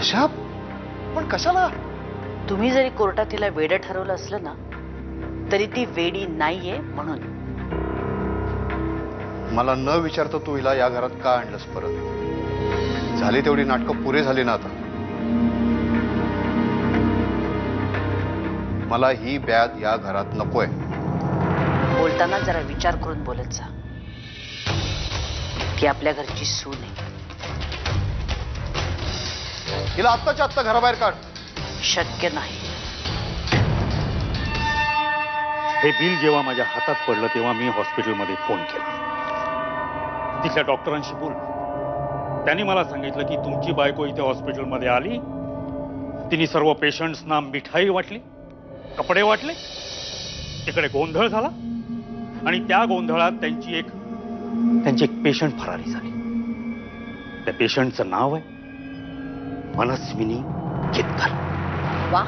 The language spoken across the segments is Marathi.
आशा, पण कशाला? तुम्ही जरी कोर्टात तिला वेडं ठरवलं असलं ना तरी ती वेडी नाहीये म्हणून. मला न विचारता तू हिला या घरात का आणलंस परत? झाली तेवढी नाटकं पुरे झाली ना आता. मला ही ब्याद या घरात नकोय. बोलताना जरा विचार करून बोलत जा. ती आपल्या घरची सून आहे. हिला आत्ताच्या आत्ता घराबाहेर काढ. शक्य नाही. हे बिल जेव्हा माझ्या हातात पडलं तेव्हा मी हॉस्पिटलमध्ये फोन केला. तिथल्या डॉक्टरांशी बोल. त्यांनी मला सांगितलं की तुमची बायको इथे हॉस्पिटलमध्ये आली, तिने सर्व पेशंट्सना मिठाई वाटली, कपडे वाटले, तिकडे गोंधळ झाला आणि त्या गोंधळात त्यांची एक पेशंट फरारी झाली. त्या पेशंटचं नाव आहे मनस्विनी केतकर. वा,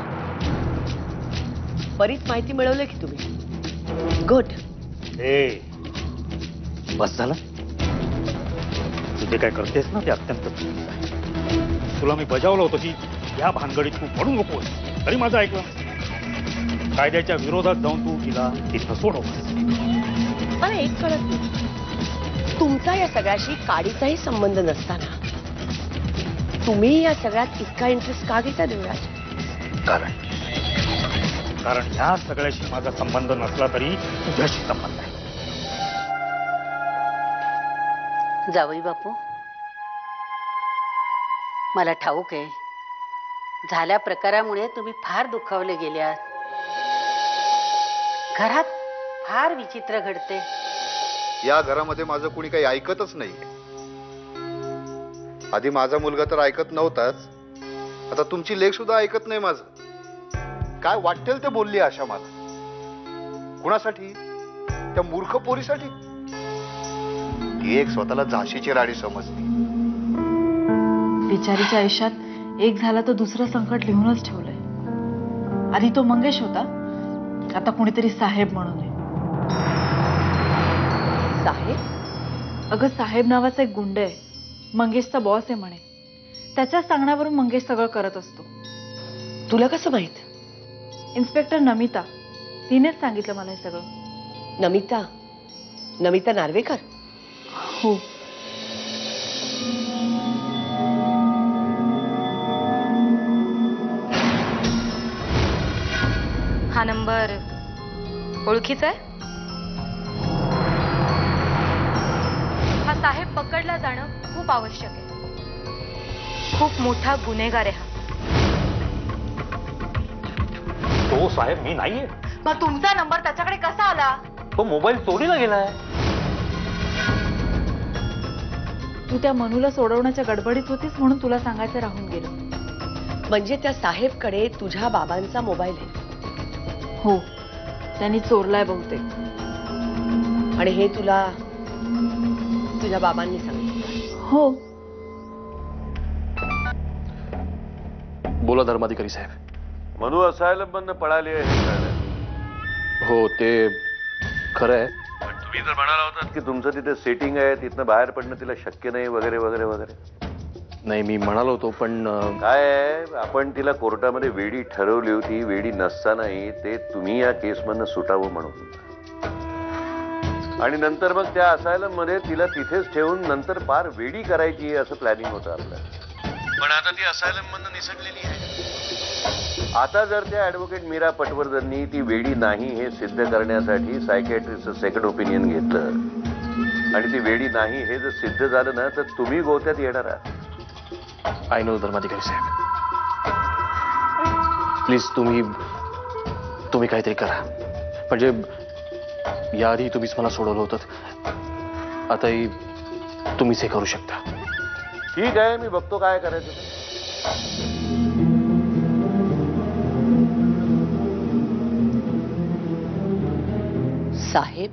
बरीच माहिती मिळवली की तुम्ही. गुड. ए बस झालं. तू जे काय करतेस ना ते अत्यंत चुकीचं आहे. तुला मी बजावलं होतं की या भानगडीत तू पडू नकोस, तरी माझं ऐकलं नाही. कायद्याच्या विरोधात जाऊन तू तिला तिथं सोडवस. मला एक कळत नाही, तुमचा या सगळ्याशी काडीचाही संबंध नसताना तुम्ही या सगळ्यात इतका इंटरेस्ट का घेता देवराज? कारण ह्या सगळ्याशी माझा संबंध नसला तरी तुझ्याशी संबंध आहे. जावई बापू, मला ठाऊक आहे झाल्या प्रकारामुळे तुम्ही फार दुखावले गेल्यात. घरात फार विचित्र घडते. या घरामध्ये माझं कुणी काही ऐकतच नाही. आधी माझा मुलगा तर ऐकत नव्हताच, आता तुमची लेक सुद्धा ऐकत नाही माझं. काय वाटेल ते बोलली आशा मला. कुणासाठी? त्या मूर्ख पोरीसाठी. ती एक स्वतःला झाशीची राणी समजते. बिचारीच्या आयुष्यात एक झाला तर दुसरं संकट लिहूनच ठेवलंय. आधी तो मंगेश होता, आता कुणीतरी साहेब म्हणून आहे. साहेब? अगं, साहेब नावाचा एक गुंड आहे. मंगेशचा बॉस आहे म्हणे. त्याच्या सांगण्यावरून मंगेश सगळं करत असतो. तुला कसं माहित? इन्स्पेक्टर नमिता, तिनेच सांगितलं मला हे सगळं. नमिता? नमिता नार्वेकर? हो. हा नंबर ओळखीचा आहे? हा साहेब पकडला जाणं खूप आवश्यक आहे. खूप मोठा गुन्हेगार आहे हा. तो साहेब मी नाहीये. मग तुमचा नंबर त्याच्याकडे कसा आला? तो मोबाईल चोरीला गेलाय. तू त्या मनूला सोडवण्याच्या गडबडीत होतीस म्हणून तुला सांगायचं राहून गेलं. म्हणजे त्या साहेबकडे तुझ्या बाबांचा मोबाईल आहे? हो, त्यांनी चोरलाय बहुतेक. आणि हे तुला तुझ्या बाबांनी सांगितलं? हो. बोला धर्माधिकारी साहेब. मनू असायला बंद पळाली आहे हे कळलं. हो, ते खरं आहे. पण तुम्ही जर म्हणाला होतात की तुमचं तिथे सेटिंग आहे, तिथनं बाहेर पडणं तिला शक्य नाही वगैरे वगैरे वगैरे. नाही, मी म्हणालो होतो, पण काय आहे, आपण तिला कोर्टामध्ये वेडी ठरवली होती. वेडी नसतानाही ते तुम्ही या केसमधनं सुटावं म्हणून. आणि नंतर मग त्या असायलम मध्ये तिला तिथेच ठेवून नंतर फार वेडी करायची असं प्लॅनिंग होतं आपलं. पण आता ती असायलम मधनं निसटलेली आहे. आता जर त्या ऍडव्होकेट मीरा पटवर्धननी ती वेडी नाही हे सिद्ध करण्यासाठी सायकॅट्रिस्टचं सेकंड ओपिनियन घेतलं आणि ती वेडी नाही हे जर सिद्ध झालं ना तर तुम्ही गोत्यात येणार आहात. आय नो धर्माधिकारी साहेब, प्लीज तुम्ही काहीतरी करा. म्हणजे याआधी तुम्हीच मला सोडवलं होतं, आताही तुम्हीच हे करू शकता. ठीक आहे, मी बघतो काय करायचं ते. साहेब?